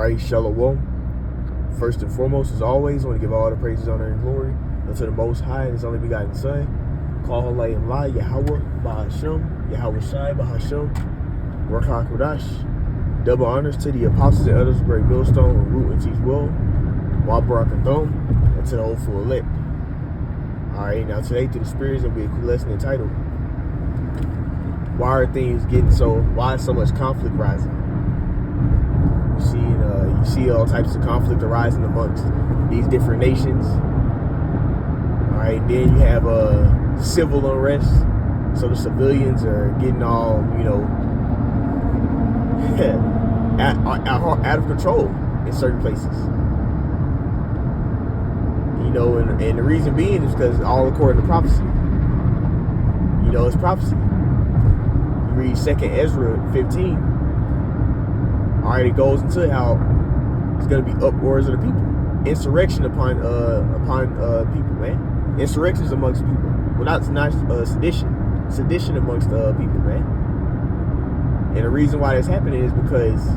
Alright, Shalom. First and foremost, as always, I want to give all the praises, honor, and glory unto the Most High and His only begotten Son. Call Halay and La, Yahweh, Bahashem, Yahweh Shai, Bahashem, Ruach HaKodesh. Double honors to the apostles and elders of Great Millstone, and root and teach well, Wabarak and Thom, and to the hopeful elect. Alright, now today, through the spirits, there'll be a cool lesson entitled, Why is so much conflict rising? You see all types of conflict arising amongst these different nations. All right, then you have civil unrest. So the civilians are getting all, out of control in certain places. And the reason being is because all according to prophecy. It's prophecy. You read 2nd Ezra 15. All right, it goes into how it's going to be uproars of the people, insurrection upon people, man. Insurrections amongst people. Well, not sedition amongst people, man. And the reason why that's happening is because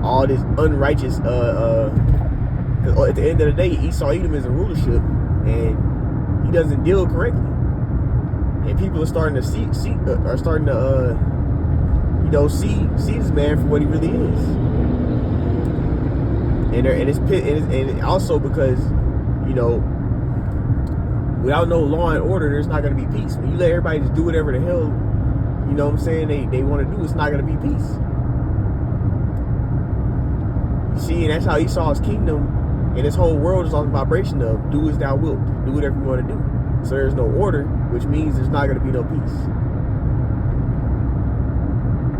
all this unrighteous. At the end of the day, Esau Edom is in rulership, and he doesn't deal correctly, and people are starting to see this man for what he really is. And it's also because, without no law and order, there's not going to be peace. When you let everybody just do whatever the hell, they want to do, it's not going to be peace. You see, and that's how Esau's kingdom and this whole world is on the vibration of do as thou wilt, do whatever you want to do. So there's no order, which means there's not going to be no peace.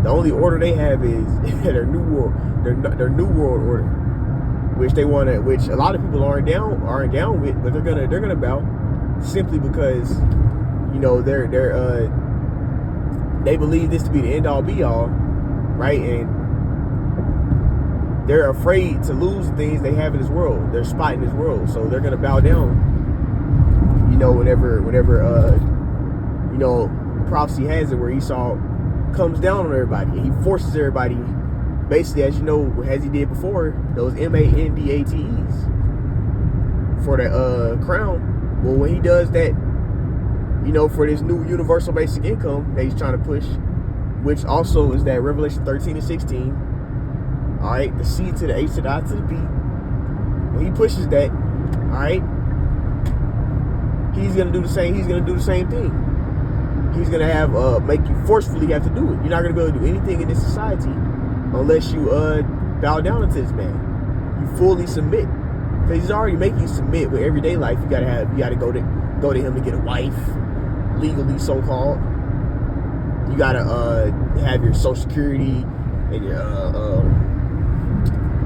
The only order they have is their new world order, which a lot of people aren't down with, but they're gonna bow simply because they believe this to be the end all be all, right? And they're afraid to lose the things they have in this world. They're spotting this world, so they're gonna bow down. Whenever prophecy has it where Esau comes down on everybody and he forces everybody, basically, as he did before, those mandates for the crown. Well, when he does that, for this new universal basic income that he's trying to push, which also is that Revelation 13 and 16. All right, the C to the H to the I to the B. When he pushes that, all right, he's gonna do the same. He's gonna do the same thing. He's gonna have make you forcefully have to do it. You're not gonna be able to do anything in this society unless you bow down to this man. You fully submit, because he's already making you submit with everyday life. You gotta go to him to get a wife, legally so called. You gotta have your Social Security and your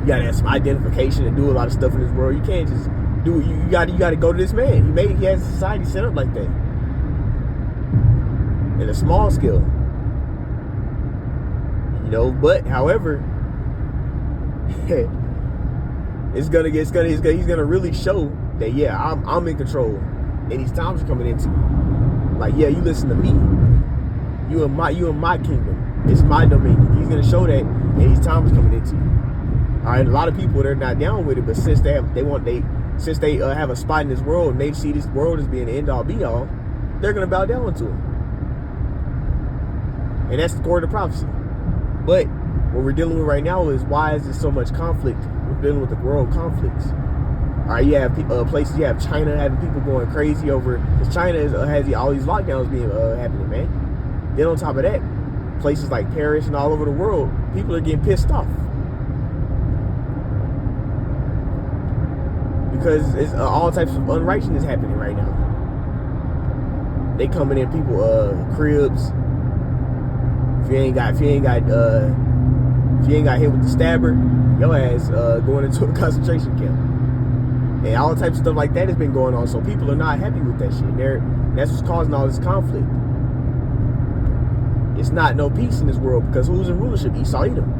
you gotta have some identification and do a lot of stuff in this world. You can't just do it. You gotta go to this man. He has society set up like that. In a small scale. But however, he's gonna really show that I'm in control, and these times are coming into. Like, you listen to me. You in my kingdom. It's my dominion. He's gonna show that, and these times are coming into. All right, a lot of people, they're not down with it, but since they have a spot in this world and they see this world as being the end all be all, they're gonna bow down to him. And that's according to prophecy. But what we're dealing with right now is, why is there so much conflict? We're dealing with the world conflicts. All right, you have places, you have China having people going crazy over, because China has all these lockdowns being happening, man. Then on top of that, places like Paris and all over the world, people are getting pissed off. Because it's all types of unrighteousness happening right now. They coming in people cribs. If you ain't got hit with the stabber, your ass going into a concentration camp. And all types of stuff like that has been going on. So people are not happy with that shit. That's what's causing all this conflict. It's not no peace in this world, because who's in rulership? Esau Edom.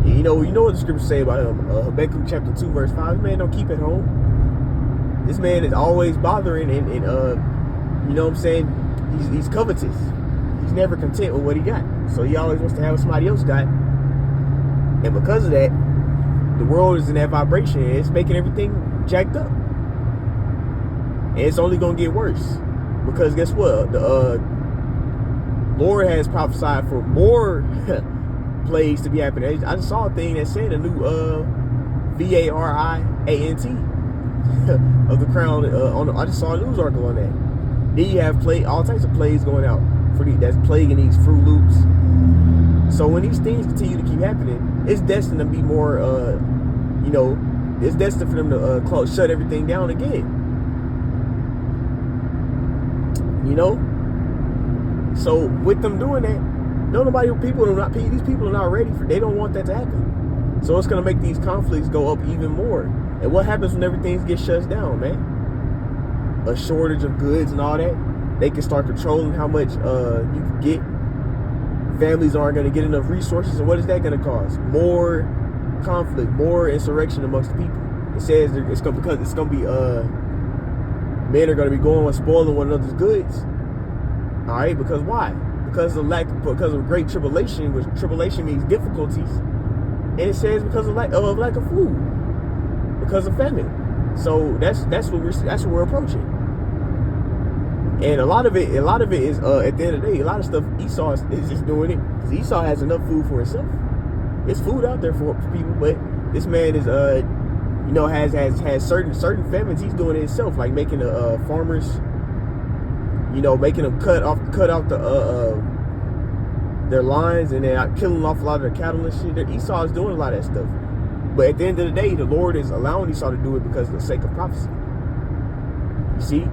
And you know what the scriptures say about him. Habakkuk chapter 2 verse 5. This man don't keep at home. This man is always bothering, and you know what I'm saying? He's covetous. He's never content with what he got. So he always wants to have what somebody else got. And because of that, the world is in that vibration, and it's making everything jacked up. And it's only going to get worse. Because guess what? The Lord has prophesied for more plagues to be happening. I just saw a thing that said a new variant of the crown. I just saw a news article on that. Then you have all types of plagues going out that's plaguing these Fruit Loops. So when these things continue to keep happening, it's destined to be more, it's destined for them to shut everything down again. So with them doing that, these people are not ready for. They don't want that to happen. So it's gonna make these conflicts go up even more. And what happens when everything gets shut down, man? A shortage of goods and all that. They can start controlling how much you can get. Families aren't going to get enough resources, and what is that going to cause? More conflict, more insurrection amongst the people. It says men are going to be going and spoiling one another's goods. All right, because why? Because of great tribulation, which tribulation means difficulties, and it says because of lack of food, because of famine. So that's what we're approaching. And a lot of it is at the end of the day, a lot of stuff Esau is just doing it because Esau has enough food for himself. There's food out there for people, but this man is has certain famines. He's doing it himself, like making the farmers, making them cut off their lines and then killing off a lot of their cattle and shit. Esau is doing a lot of that stuff. But at the end of the day, the Lord is allowing Esau to do it because of the sake of prophecy. You see?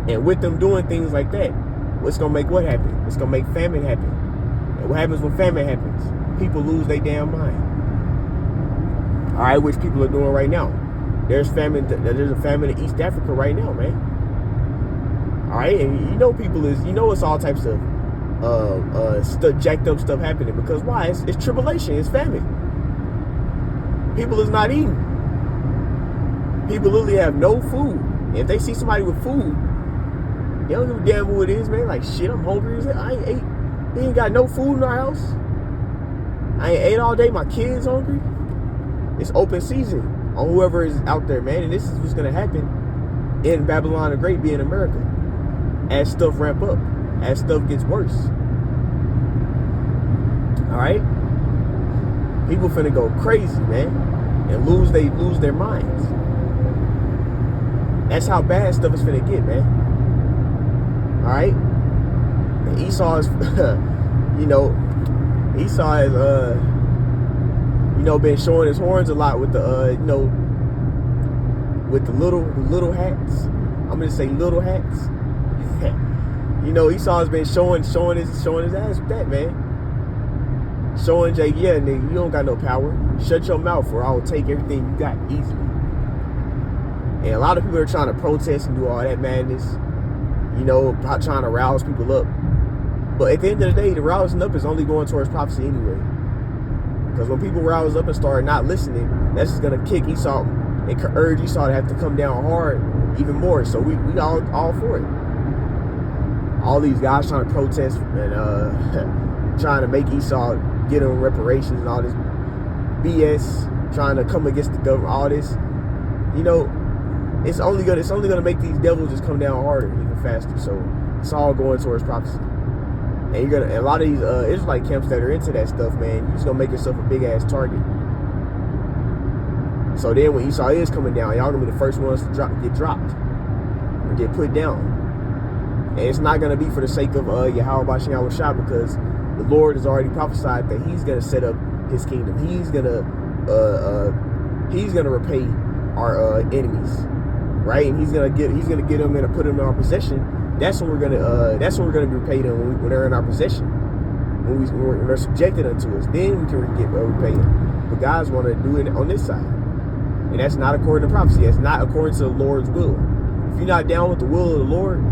And with them doing things like that, it's going to make what happen? It's going to make famine happen. And what happens when famine happens? People lose their damn mind. All right, which people are doing right now. There's a famine in East Africa right now, man. All right, and it's all types of jacked up stuff happening because why? It's tribulation, it's famine. People is not eating. People literally have no food. And if they see somebody with food, they don't give a damn who it is, man. Like, shit, I'm hungry. I ain't ate. We ain't got no food in our house. I ain't ate all day. My kids hungry. It's open season on whoever is out there, man. And this is what's going to happen in Babylon the Great, being America. As stuff ramp up. As stuff gets worse. All right? People finna go crazy, man. And lose their minds. That's how bad stuff is finna get, man. All right, and Esau is, Esau has, been showing his horns a lot with the, with the little hats. I'm gonna say little hats. Esau has been showing his ass with that, man. Showing Jake, yeah, nigga, you don't got no power. Shut your mouth, or I will take everything you got easily. And a lot of people are trying to protest and do all that madness. Trying to rouse people up. But at the end of the day, the rousing up is only going towards prophecy anyway. Because when people rouse up and start not listening, that's just going to kick Esau and urge Esau to have to come down hard even more. So we all for it. All these guys trying to protest and trying to make Esau get him reparations and all this BS, trying to come against the government, all this, it's only gonna make these devils just come down harder, even faster. So it's all going towards prophecy. And a lot of these Israelite camps that are into that stuff, man, you're just gonna make yourself a big ass target. So then when Esau is coming down, y'all gonna be the first ones to get dropped or get put down. And it's not gonna be for the sake of Yahweh Bashem Yahushua, because the Lord has already prophesied that He's gonna set up His kingdom. He's gonna repay our enemies. Right, and he's gonna get them and put them in our possession. That's when we're gonna be repaid them when they're in our possession. When they're subjected unto us, then we can get repaid them. But guys want to do it on this side, and that's not according to prophecy. That's not according to the Lord's will. If you're not down with the will of the Lord,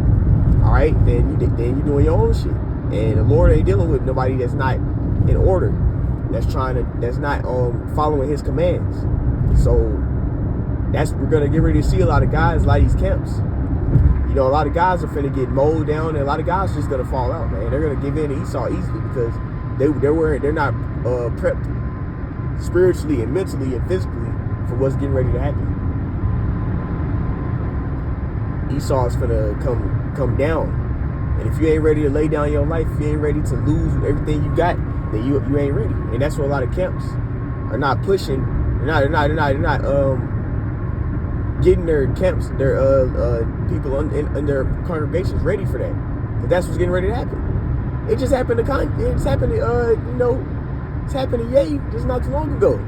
all right, then you're doing your own shit, and the Lord ain't dealing with nobody that's not in order, that's not following His commands. So. We're gonna get ready to see a lot of guys like these camps. A lot of guys are finna get mowed down, and a lot of guys are just gonna fall out, man. They're gonna give in to Esau easily because they're not prepped spiritually and mentally and physically for what's getting ready to happen. Esau's gonna come down. And if you ain't ready to lay down your life, if you ain't ready to lose everything you got, then you ain't ready. And that's what a lot of camps are not pushing. They're not getting their camps, their people in their congregations ready for that. Because that's what's getting ready to happen. It just happened to it's happened to Ye just not too long ago.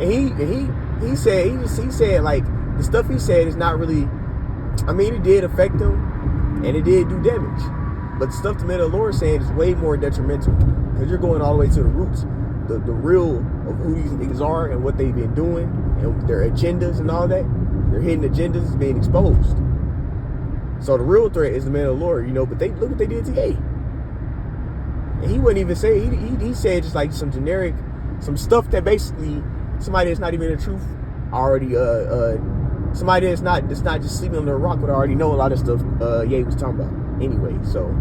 And he said like the stuff he said is not really, I mean, it did affect him and it did do damage. But the stuff the man of the Lord is saying is way more detrimental. Because you're going all the way to the roots. The real of who these niggas are and what they've been doing and their agendas and all that. Their hidden agendas is being exposed. So the real threat is the man of the Lord, but they look what they did to Ye. And he wouldn't even say, he said just like some generic, some stuff that basically somebody that's not even the truth already, somebody that's not just sleeping under a rock would already know a lot of stuff Ye was talking about anyway. So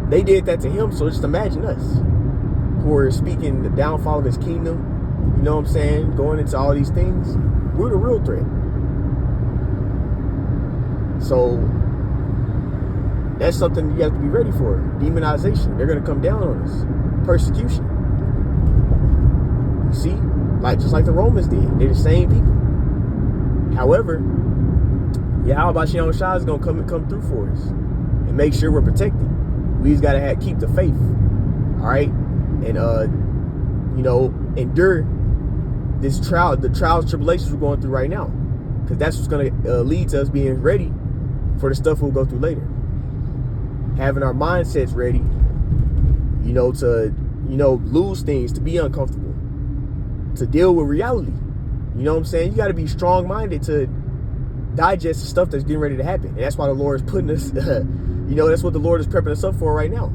they did that to him, so just imagine us who are speaking the downfall of his kingdom, you know what I'm saying, going into all these things. We're the real threat. So that's something you have to be ready for. Demonization. They're going to come down on us. Persecution. You see? Just like the Romans did. They're the same people. However, Yahweh Shem Shah is going to come through for us and make sure we're protected. We just got to keep the faith. All right? And, endure the trials, tribulations we're going through right now. Because that's what's going to lead to us being ready for the stuff we'll go through later. Having our mindsets ready, to, lose things, to be uncomfortable, to deal with reality. You know what I'm saying? You got to be strong-minded to digest the stuff that's getting ready to happen. And that's why the Lord is putting us, that's what the Lord is prepping us up for right now.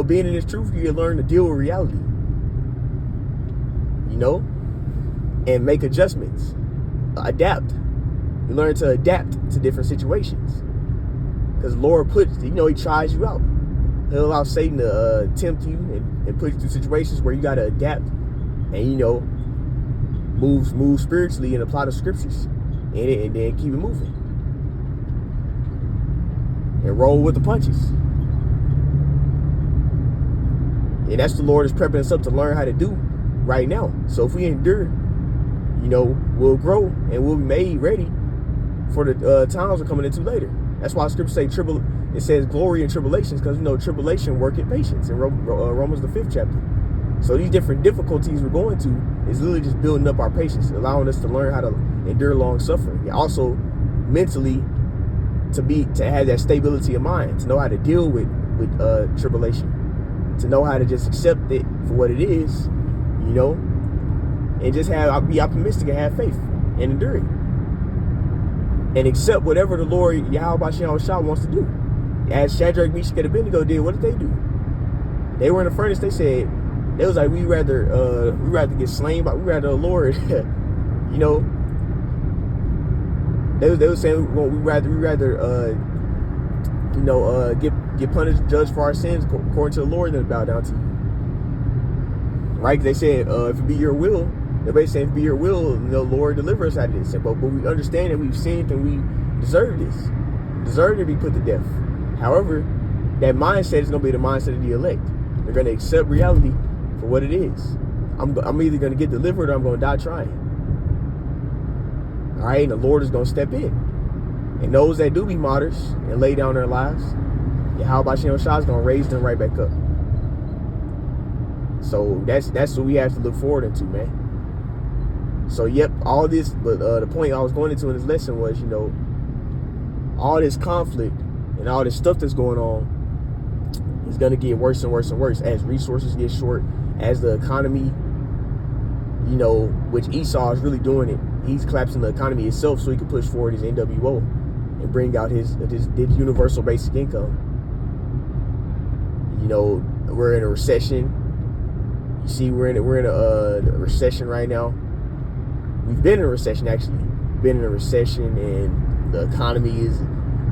Being in His truth, you learn to deal with reality. And make adjustments. Adapt. You learn to adapt to different situations. Because the Lord He tries you out. He'll allow Satan to tempt you and put you through situations where you got to adapt and, move spiritually and apply the scriptures in it and then keep it moving. And roll with the punches. And that's the Lord is prepping us up to learn how to do right now. So if we endure, we'll grow and we'll be made ready for the times we're coming into later. That's why scripture say it says glory in tribulations, because tribulation worketh patience in Romans the 5th chapter. So these different difficulties we're going to is literally just building up our patience, allowing us to learn how to endure long suffering. And also mentally to have that stability of mind, to know how to deal with tribulation, to know how to just accept it for what it is, and just be optimistic and have faith and endure it. And accept whatever the Lord Yahweh Shem Shah wants to do. As Shadrach, Meshach, and Abednego did, what did they do? They were in the furnace. They said, they was like, we'd rather get slain, but we'd rather the Lord, They were saying, well, we'd rather get punished, judged for our sins according to the Lord than bow down to you. Right? They said, if it be your will, everybody saying, if it be your will, Lord, deliver us out of this. But we understand that we've sinned and we deserve this. Deserve to be put to death. However, that mindset is going to be the mindset of the elect. They're going to accept reality for what it is. I'm either going to get delivered or I'm going to die trying. All right, and the Lord is going to step in. And those that do be martyrs and lay down their lives, Yahweh Shem Shah is going to raise them right back up. So that's what we have to look forward into, man. So, yep, all this, but the point I was going into in this lesson was, all this conflict and all this stuff that's going on is going to get worse and worse and worse as resources get short, as the economy, which Esau is really doing it. He's collapsing the economy itself so he can push forward his NWO and bring out his universal basic income. We're in a recession. You see, we're in a recession right now. We've been in a recession, actually. Been in a recession, and the economy is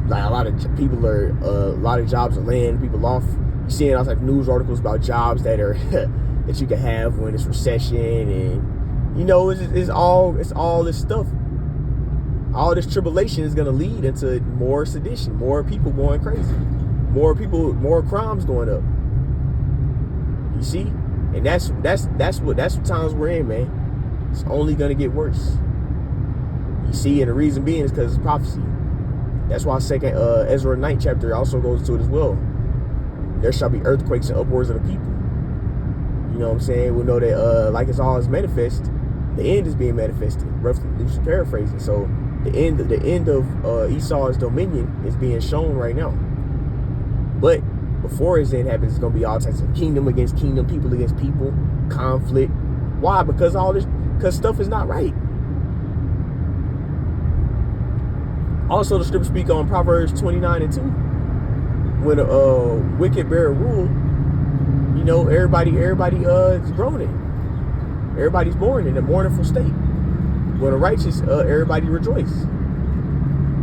like a lot of jobs are laying people off. You're seeing all types of news articles about jobs that are that you can have when it's recession, and you know, it's all this stuff. All this tribulation is gonna lead into more sedition, more people going crazy, more crimes going up. You see, and that's what times we're in, man. It's only gonna get worse. You see, and the reason being is because it's prophecy. That's why second Ezra 9th chapter also goes to it as well. There shall be earthquakes and upwards of the people. You know what I'm saying? We know that like it's all is manifest, the end is being manifested. Roughly, just paraphrasing. So the end of Esau's dominion is being shown right now. But before his end happens, it's gonna be all types of kingdom against kingdom, people against people, conflict. Why? Because stuff is not right. Also, the scripture speak on Proverbs 29:2. When a wicked bear rule, you know, everybody is groaning. Everybody's born in a mournful state. When the righteous, everybody rejoice.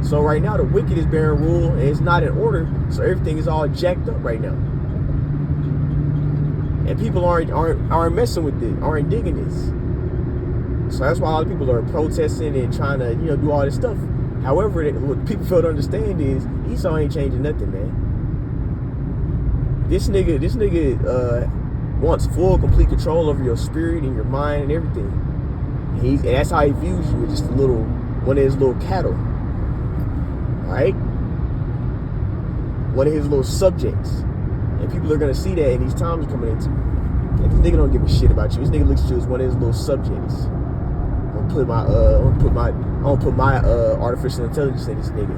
So right now, the wicked is bearing rule, and it's not in order. So everything is all jacked up right now, and people aren't messing with it, aren't digging this. So that's why a lot of people are protesting and trying to, you know, do all this stuff. However, what people fail to understand is Esau ain't changing nothing, man. This nigga wants full, complete control over your spirit and your mind and everything. And that's how he views you, as just one of his little cattle, right? One of his little subjects. And people are gonna see that in these times coming into. Like, this nigga don't give a shit about you. This nigga looks at you as one of his little subjects. I'm gonna put my artificial intelligence in this nigga.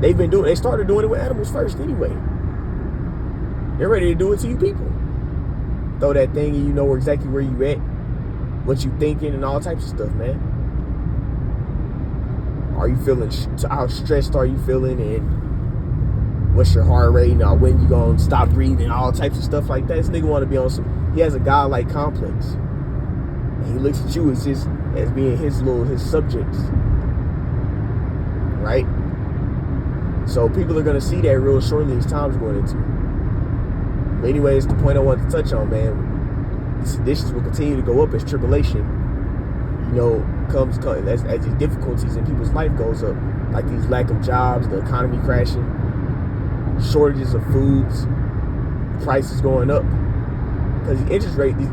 They started doing it with animals first anyway. They're ready to do it to you people. Throw that thing and you know exactly where you at, what you thinking, and all types of stuff, man. Are you feeling, how stressed are you feeling, and what's your heart rate, and when you gonna stop breathing, all types of stuff like that. This nigga wanna be on he has a godlike complex. And he looks at you as being his subjects. Right? So people are gonna see that real shortly as time's going into. But anyways, the point I wanted to touch on, man, seditions will continue to go up as tribulation, you know, comes as these difficulties in people's life goes up, like these lack of jobs, the economy crashing, shortages of foods, prices going up, because these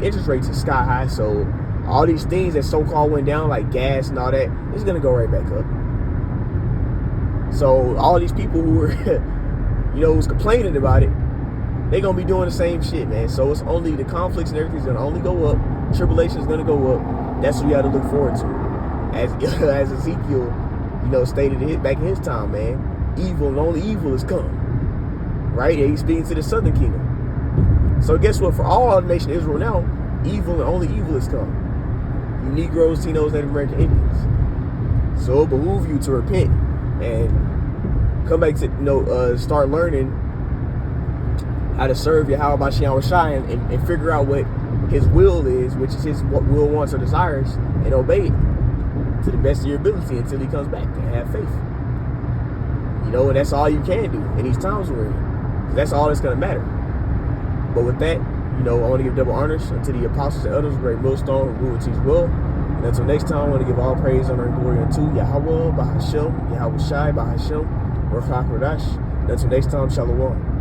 interest rates are sky high. So all these things that so-called went down, like gas and all that, it's gonna go right back up. So all these people who were, you know, was complaining about it, they gonna be doing the same shit, man. So it's only the conflicts and everything's gonna only go up. Tribulation is gonna go up. That's what you got to look forward to. As Ezekiel, you know, stated back in his time, man. Evil and only evil is come. Right? And he's speaking to the southern kingdom. So guess what? For all the nation of Israel now, evil and only evil is come. You Negroes, Tinos, Native American Indians. So it behoove you to repent and come back to, you know, start learning how to serve Yahweh Bashiach Shai and figure out what his will is, which is his will, wants, or desires, and obey it to the best of your ability until he comes back, and have faith. You know, and that's all you can do in these times we're in. That's all that's going to matter. But with that, you know, I want to give double honors unto the apostles and elders of Great Millstone who rule and teach well. And until next time, I want to give all praise, honor, and glory unto Yahweh Bahashem, Yahweh Shai Bahashem, Ruach HaKodesh. And until next time, Shalom.